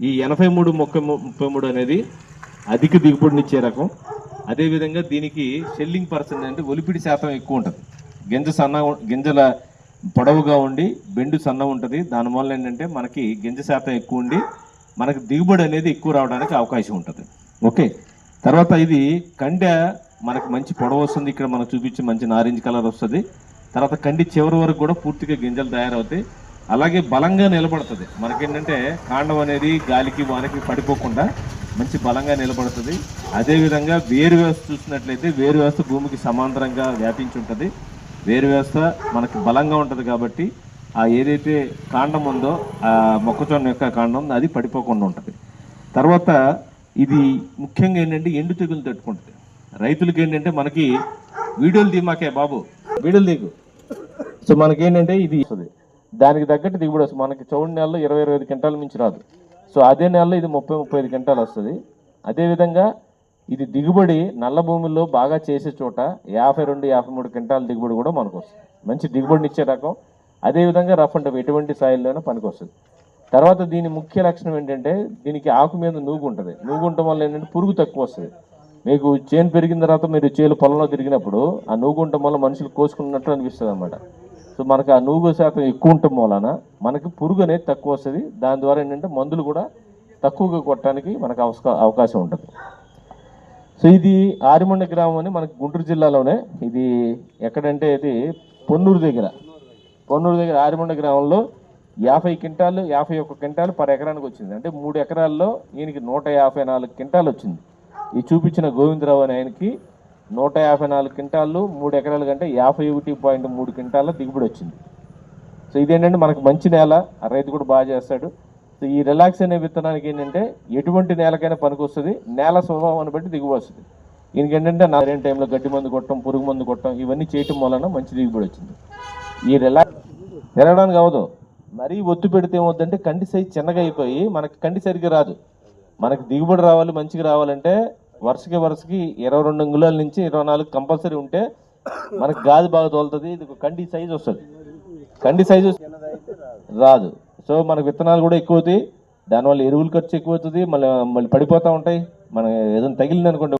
ఈ 83-33 అనేది అధిక దిగుబడినిచ్చే రకం. అదేవిధంగా దీనికి షెల్లింగ్ పర్సెంట్ అంటే ఒలిపిడి శాతం ఎక్కువ ఉంటుంది. గింజల పొడవుగా ఉండి బెండు సన్న ఉంటుంది. దానివల్ల ఏంటంటే మనకి గింజ శాతం ఎక్కువ ఉండి మనకి దిగుబడి అనేది ఎక్కువ రావడానికి అవకాశం ఉంటుంది. ఓకే, తర్వాత ఇది కండె మనకి మంచి పొడవు వస్తుంది. ఇక్కడ మనకు చూపించి మంచి నారింజ కలర్ వస్తుంది. తర్వాత కండి చివరి వరకు కూడా పూర్తిగా గింజలు తయారవుతాయి. అలాగే బలంగా నిలబడుతుంది. మనకేంటంటే కాండం అనేది గాలికి వానకి పడిపోకుండా మంచి బలంగా నిలబడుతుంది. అదేవిధంగా వేరు వ్యవస్థ చూసినట్లయితే వేరు వ్యవస్థ భూమికి సమాంతరంగా వ్యాపించి ఉంటుంది. వేరు వ్యవస్థ మనకి బలంగా ఉంటుంది కాబట్టి ఆ ఏదైతే కాండం ఉందో ఆ మొక్కజొన్న యొక్క కాండం అది పడిపోకుండా ఉంటుంది. తర్వాత ఇది ముఖ్యంగా ఏంటంటే ఎండు తెగులు తట్టుకుంటుంది. రైతులకి ఏంటంటే మనకి వీడియోలు తీమాకే బాబు, వీడియోలు దిగు. సో మనకేంటంటే ఇది వస్తుంది, దానికి తగ్గట్టు దిగుబడి వస్తుంది. మనకి చౌడు నెలలో 20-25 క్వింటాల మించి రాదు. సో అదే నెలలో ఇది 30-35 క్వింటాలు వస్తుంది. అదేవిధంగా ఇది దిగుబడి నల్ల భూముల్లో బాగా చేసే చోట 52-53 క్వింటాల దిగుబడి కూడా మనకు వస్తుంది. మంచి దిగుబడిని ఇచ్చే రకం. అదేవిధంగా రఫ్ అంటే ఎటువంటి సాయిల్లోనే పనికి వస్తుంది. తర్వాత దీని ముఖ్య లక్షణం ఏంటంటే దీనికి ఆకు మీద నూగు ఉంటుంది. నూగు ఉండటం వల్ల ఏంటంటే పురుగు తక్కువ వస్తుంది. మీకు చేను పెరిగిన తర్వాత మీరు చేలు పొలంలో తిరిగినప్పుడు ఆ నూగు ఉండటం వల్ల మనుషులు కోసుకున్నట్టు అనిపిస్తుంది అన్నమాట. సో మనకు ఆ నూగు శాతం ఎక్కువ ఉండటం వలన మనకి పురుగు అనేది తక్కువ వస్తుంది. దాని ద్వారా ఏంటంటే మందులు కూడా తక్కువగా కొట్టడానికి మనకు అవకాశం ఉంటుంది. సో ఇది ఆరిమండ గ్రామం అని మనకి గుంటూరు జిల్లాలోనే, ఇది ఎక్కడంటే ఇది పొన్నూరు దగ్గర ఆరిమండ గ్రామంలో 50 క్వింటాలు 51 క్వింటాలు పర్ ఎకరానికి వచ్చింది. అంటే 3 ఎకరాల్లో ఈయనకి 154 క్వింటాలు వచ్చింది. ఈ చూపించిన గోవిందరావు అని ఆయనకి 154 క్వింటాలు 3 ఎకరాల కంటే 51.3 క్వింటాల దిగుబడి వచ్చింది. సో ఇదేంటంటే మనకు మంచి నేల, ఆ రైతు కూడా బాగా చేస్తాడు. సో ఈ రిలాక్స్ అనే విత్తనానికి ఏంటంటే ఎటువంటి నేలకైనా పనికి వస్తుంది. నేల స్వభావాన్ని బట్టి దిగుబడి వస్తుంది. ఈయనకి ఏంటంటే నారేం టైంలో గడ్డి మందు కొట్టడం, పురుగు మందు కొట్టడం ఇవన్నీ చేయటం వలన మంచి దిగుబడి వచ్చింది. ఈ రిలాక్స్ తిరగడానికి అవదు. మరీ ఒత్తు పెడితే ఏమవుతుందంటే కండి సైజు చిన్నగా అయిపోయి మనకి కండి సరిగ్గా రాదు. మనకి దిగుబడి రావాలి, మంచిగా రావాలంటే వరుసకి 22 అంగుళాల నుంచి 24 కంపల్సరీ ఉంటే మనకి గాది బాగా తోలుతుంది. ఇది కండి సైజు వస్తుంది. కండి సైజు రాదు. సో మనకు విత్తనాలు కూడా ఎక్కువ అవుతాయి. దానివల్ల ఎరువులు ఖర్చు ఎక్కువ అవుతుంది. మళ్ళీ పడిపోతూ ఉంటాయి. మనం ఏదైనా తగిలింది అనుకోండి